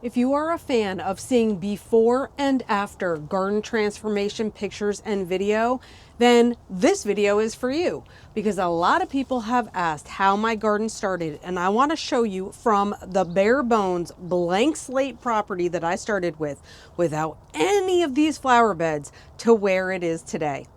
If you are a fan of seeing before and after garden transformation pictures and video, then this video is for you, because a lot of people have asked how my garden started, and I want to show you from the bare bones blank slate property that I started with without any of these flower beds to where it is today.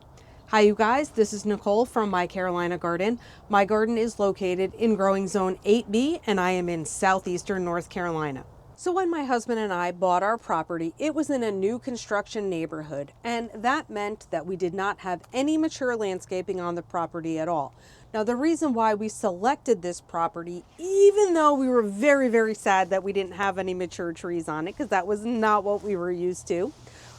Hi you guys, this is Nicole from My Carolina Garden. My garden is located in growing zone 8B and I am in southeastern North Carolina. So when my husband and I bought our property, it was in a new construction neighborhood, and that meant that we did not have any mature landscaping on the property at all. Now, the reason why we selected this property, even though we were very sad that we didn't have any mature trees on it, because that was not what we were used to,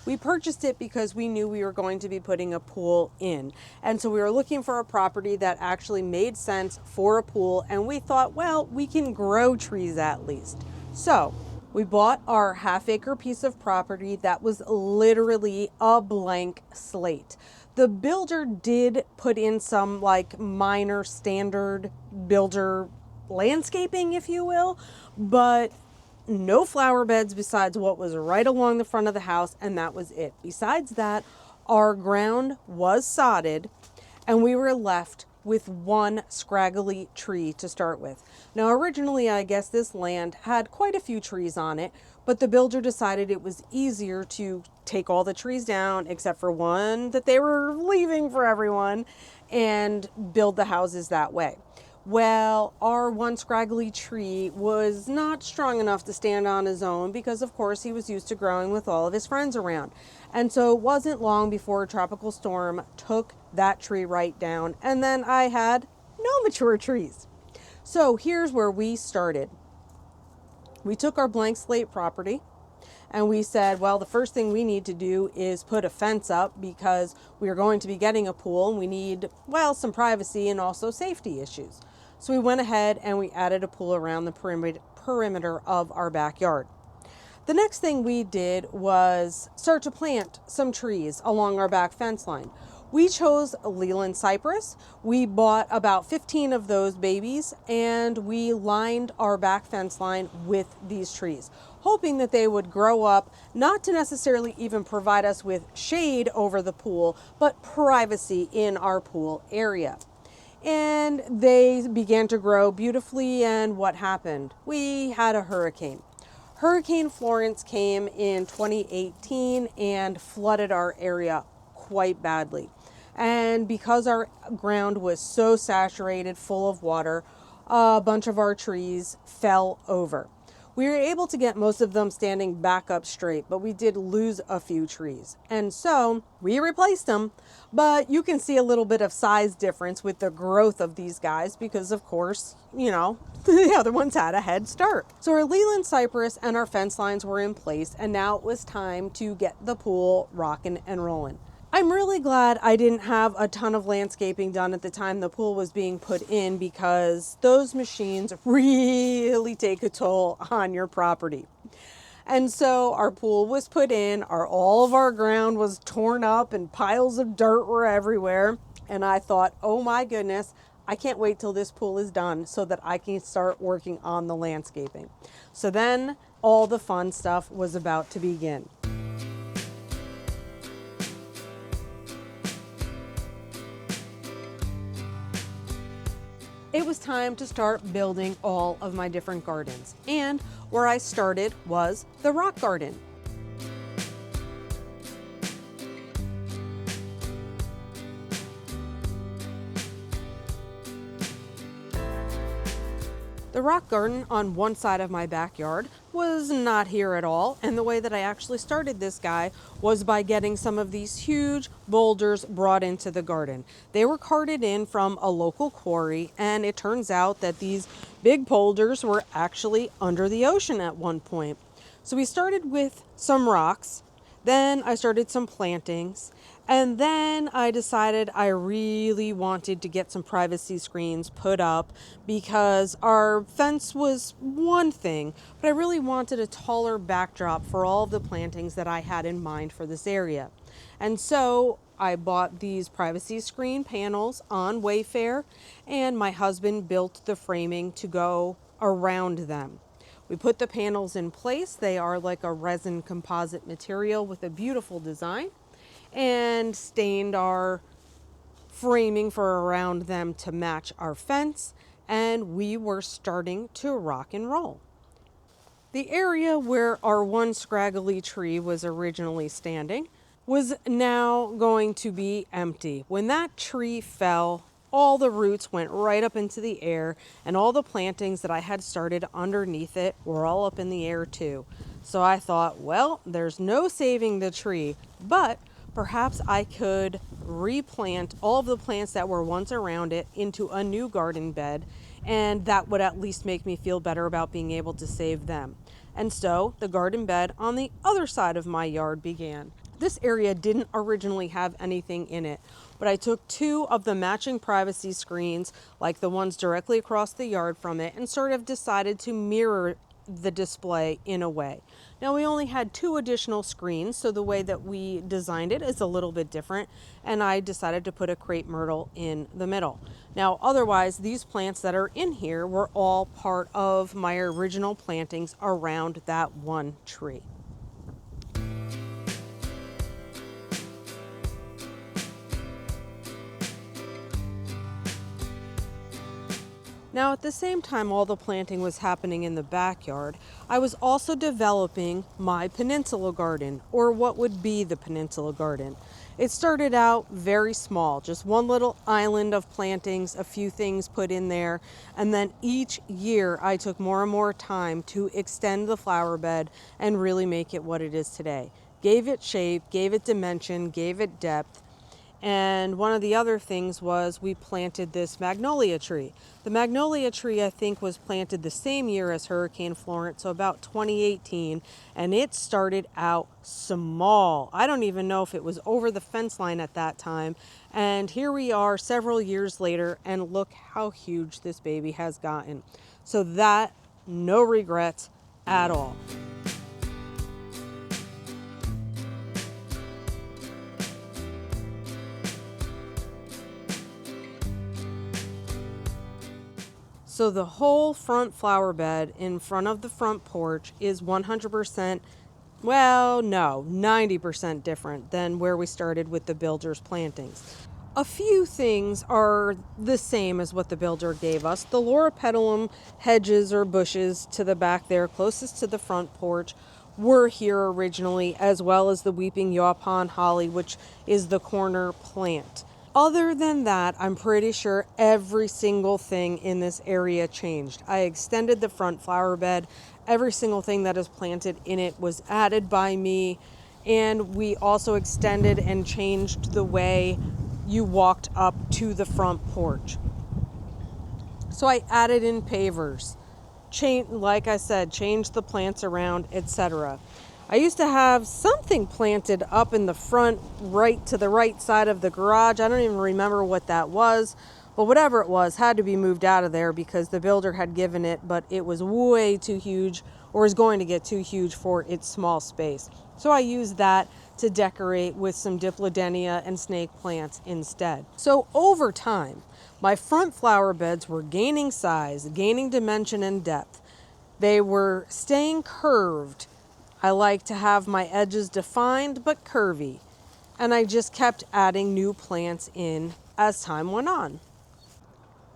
we purchased it because we knew we were going to be putting a pool in. And so we were looking for a property that actually made sense for a pool, and we thought, well, we can grow trees at least. So we bought our half-acre piece of property that was literally a blank slate. The builder did put in some minor standard builder landscaping, if you will, but no flower beds besides what was right along the front of the house, and that was it. Besides that, our ground was sodded, and we were left with one scraggly tree to start with. Now, originally, I guess this land had quite a few trees on it, but the builder decided it was easier to take all the trees down, except for one that they were leaving for everyone, and build the houses that way. Well, our one scraggly tree was not strong enough to stand on his own because, of course, he was used to growing with all of his friends around. And so it wasn't long before a tropical storm took that tree right down, and then I had no mature trees. So here's where we started. We took our blank slate property and we said, well, the first thing we need to do is put a fence up because we are going to be getting a pool and we need, well, some privacy and also safety issues. So we went ahead and we added a pool around the perimeter of our backyard. The next thing we did was start to plant some trees along our back fence line. We chose Leland cypress. We bought about 15 of those babies and we lined our back fence line with these trees, hoping that they would grow up, not to necessarily even provide us with shade over the pool, but privacy in our pool area. And they began to grow beautifully, and what happened? We had a hurricane. Hurricane Florence came in 2018 and flooded our area quite badly. And because our ground was so saturated, full of water, a bunch of our trees fell over. We were able to get most of them standing back up straight, but we did lose a few trees. And so we replaced them, but you can see a little bit of size difference with the growth of these guys because, of course, the other ones had a head start. So our Leland cypress and our fence lines were in place, and now it was time to get the pool rocking and rolling. I'm really glad I didn't have a ton of landscaping done at the time the pool was being put in, because those machines really take a toll on your property. And so our pool was put in, all of our ground was torn up and piles of dirt were everywhere. And I thought, oh my goodness, I can't wait till this pool is done so that I can start working on the landscaping. So then all the fun stuff was about to begin. It was time to start building all of my different gardens. And where I started was the rock garden. The rock garden on one side of my backyard was not here at all, and the way that I actually started this guy was by getting some of these huge boulders brought into the garden. They were carted in from a local quarry, and it turns out that these big boulders were actually under the ocean at one point. So we started with some rocks, then I started some plantings, and then I decided I really wanted to get some privacy screens put up because our fence was one thing, but I really wanted a taller backdrop for all of the plantings that I had in mind for this area. And so I bought these privacy screen panels on Wayfair, and my husband built the framing to go around them. We put the panels in place. They are like a resin composite material with a beautiful design, and stained our framing for around them to match our fence, and we were starting to rock and roll. The area where our one scraggly tree was originally standing was now going to be empty. When that tree fell, all the roots went right up into the air, and all the plantings that I had started underneath it were all up in the air too. So I thought, well, there's no saving the tree, but perhaps I could replant all of the plants that were once around it into a new garden bed, and that would at least make me feel better about being able to save them. And so the garden bed on the other side of my yard began. This area didn't originally have anything in it, but I took 2 of the matching privacy screens, like the ones directly across the yard from it, and sort of decided to mirror the display in a way. Now we only had 2 additional screens, so the way that we designed it is a little bit different, and I decided to put a crepe myrtle in the middle. Now otherwise, these plants that are in here were all part of my original plantings around that one tree. Now, at the same time all the planting was happening in the backyard, I was also developing my peninsula garden, or what would be the peninsula garden. It started out very small, just one little island of plantings, a few things put in there, and then each year I took more and more time to extend the flower bed and really make it what it is today. Gave it shape, gave it dimension, gave it depth. And one of the other things was we planted this magnolia tree. The magnolia tree, I think, was planted the same year as Hurricane Florence, so about 2018, and it started out small. I don't even know if it was over the fence line at that time. And here we are several years later, and look how huge this baby has gotten. So that, no regrets at all. So the whole front flower bed in front of the front porch is 100%, well, no, 90% different than where we started with the builder's plantings. A few things are the same as what the builder gave us. The loropetalum hedges or bushes to the back there, closest to the front porch, were here originally, as well as the weeping yaupon holly, which is the corner plant. Other than that, I'm pretty sure every single thing in this area changed. I extended the front flower bed. Every single thing that is planted in it was added by me. And we also extended and changed the way you walked up to the front porch. So I added in pavers, like I said, changed the plants around, etc. I used to have something planted up in the front, right to the right side of the garage. I don't even remember what that was, but whatever it was had to be moved out of there because the builder had given it, but it was way too huge, or is going to get too huge for its small space. So I used that to decorate with some dipladenia and snake plants instead. So over time, my front flower beds were gaining size, gaining dimension and depth. They were staying curved. I like to have my edges defined but curvy. And I just kept adding new plants in as time went on.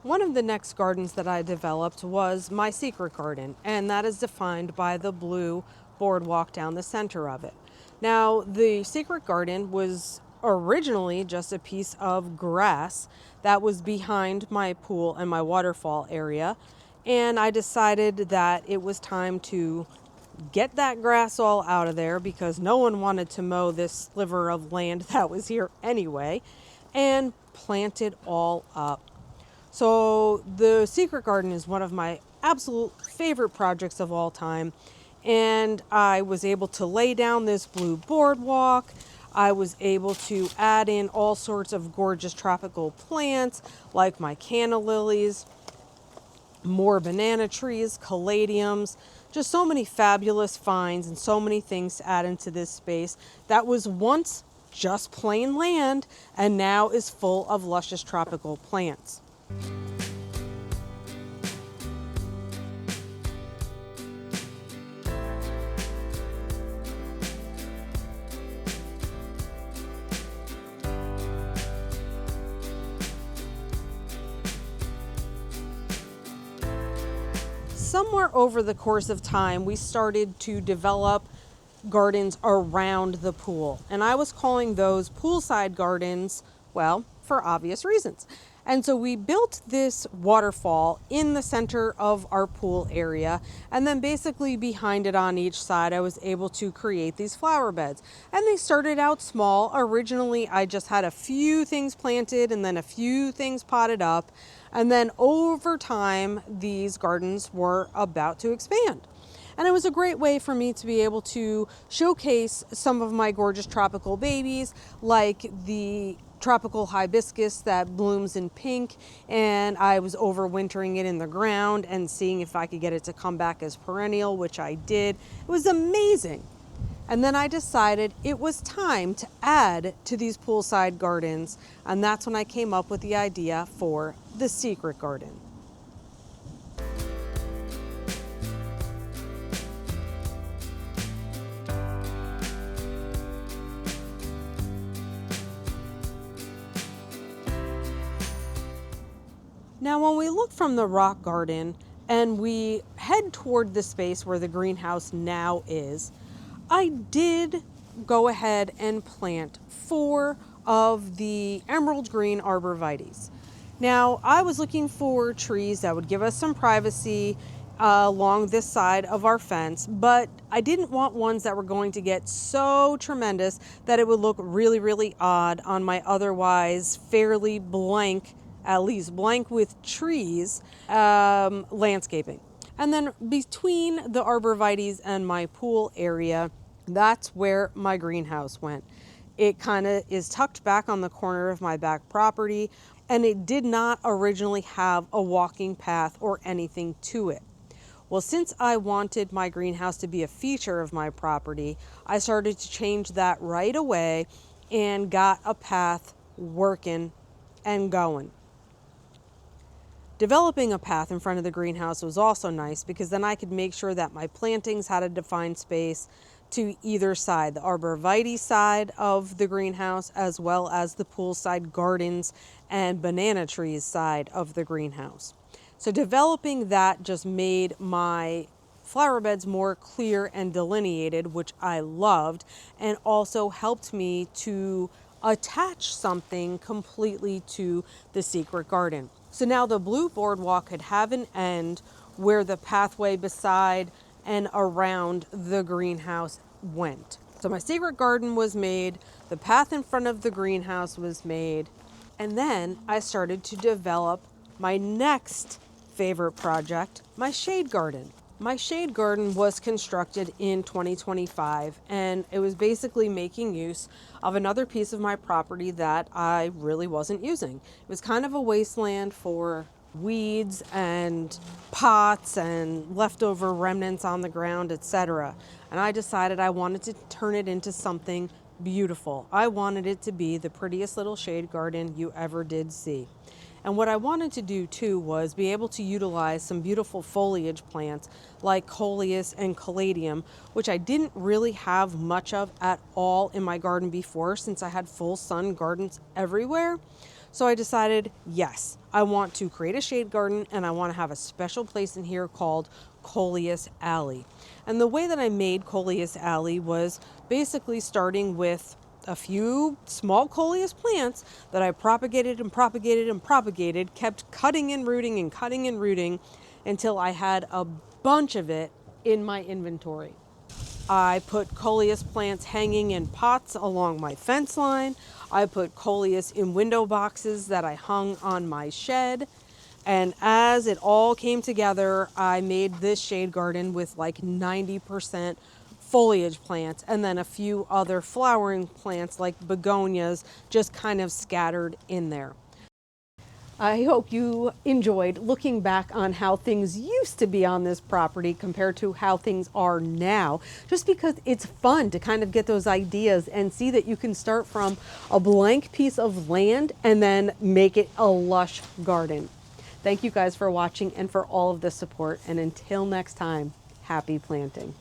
One of the next gardens that I developed was my secret garden, and that is defined by the blue boardwalk down the center of it. Now, the secret garden was originally just a piece of grass that was behind my pool and my waterfall area, and I decided that it was time to get that grass all out of there because no one wanted to mow this sliver of land that was here anyway, and plant it all up. So the secret garden is one of my absolute favorite projects of all time, and I was able to lay down this blue boardwalk. I was able to add in all sorts of gorgeous tropical plants like my canna lilies, more banana trees, caladiums, just so many fabulous finds and so many things to add into this space that was once just plain land and now is full of luscious tropical plants. somewhere over the course of time, we started to develop gardens around the pool. And I was calling those poolside gardens, well, for obvious reasons. And so we built this waterfall in the center of our pool area. And then basically behind it on each side, I was able to create these flower beds. And they started out small. Originally, I just had a few things planted and then a few things potted up. And then over time, these gardens were about to expand. And it was a great way for me to be able to showcase some of my gorgeous tropical babies, like the tropical hibiscus that blooms in pink, and I was overwintering it in the ground and seeing if I could get it to come back as perennial, which I did. It was amazing. And then I decided it was time to add to these poolside gardens, and that's when I came up with the idea for the secret garden. Now, when we look from the rock garden and we head toward the space where the greenhouse now is, I did go ahead and plant 4 of the emerald green arborvitaes. Now, I was looking for trees that would give us some privacy along this side of our fence, but I didn't want ones that were going to get so tremendous that it would look really, really odd on my otherwise fairly blank, at least blank with trees, landscaping. And then between the arborvitaes and my pool area, that's where my greenhouse went. It kind of is tucked back on the corner of my back property, and it did not originally have a walking path or anything to it. Well, since I wanted my greenhouse to be a feature of my property, I started to change that right away and got a path working and going. Developing a path in front of the greenhouse was also nice because then I could make sure that my plantings had a defined space to either side, the arborvitae side of the greenhouse as well as the poolside gardens and banana trees side of the greenhouse. So developing that just made my flower beds more clear and delineated, which I loved, and also helped me to attach something completely to the secret garden. So now the blue boardwalk could have an end where the pathway beside and around the greenhouse went. So my secret garden was made, the path in front of the greenhouse was made, and then I started to develop my next favorite project, my shade garden. My shade garden was constructed in 2025, and it was basically making use of another piece of my property that I really wasn't using. It was kind of a wasteland for weeds and pots and leftover remnants on the ground, etc. And I decided I wanted to turn it into something beautiful. I wanted it to be the prettiest little shade garden you ever did see. And what I wanted to do too was be able to utilize some beautiful foliage plants like coleus and caladium, which I didn't really have much of at all in my garden before since I had full sun gardens everywhere. So I decided, yes, I want to create a shade garden and I want to have a special place in here called Coleus Alley. And the way that I made Coleus Alley was basically starting with a few small coleus plants that I propagated and propagated and propagated, kept cutting and rooting until I had a bunch of it in my inventory. I put coleus plants hanging in pots along my fence line. I put coleus in window boxes that I hung on my shed. And as it all came together, I made this shade garden with like 90% foliage plants and then a few other flowering plants like begonias just kind of scattered in there. I hope you enjoyed looking back on how things used to be on this property compared to how things are now, just because it's fun to kind of get those ideas and see that you can start from a blank piece of land and then make it a lush garden. Thank you guys for watching and for all of the support. And until next time, happy planting.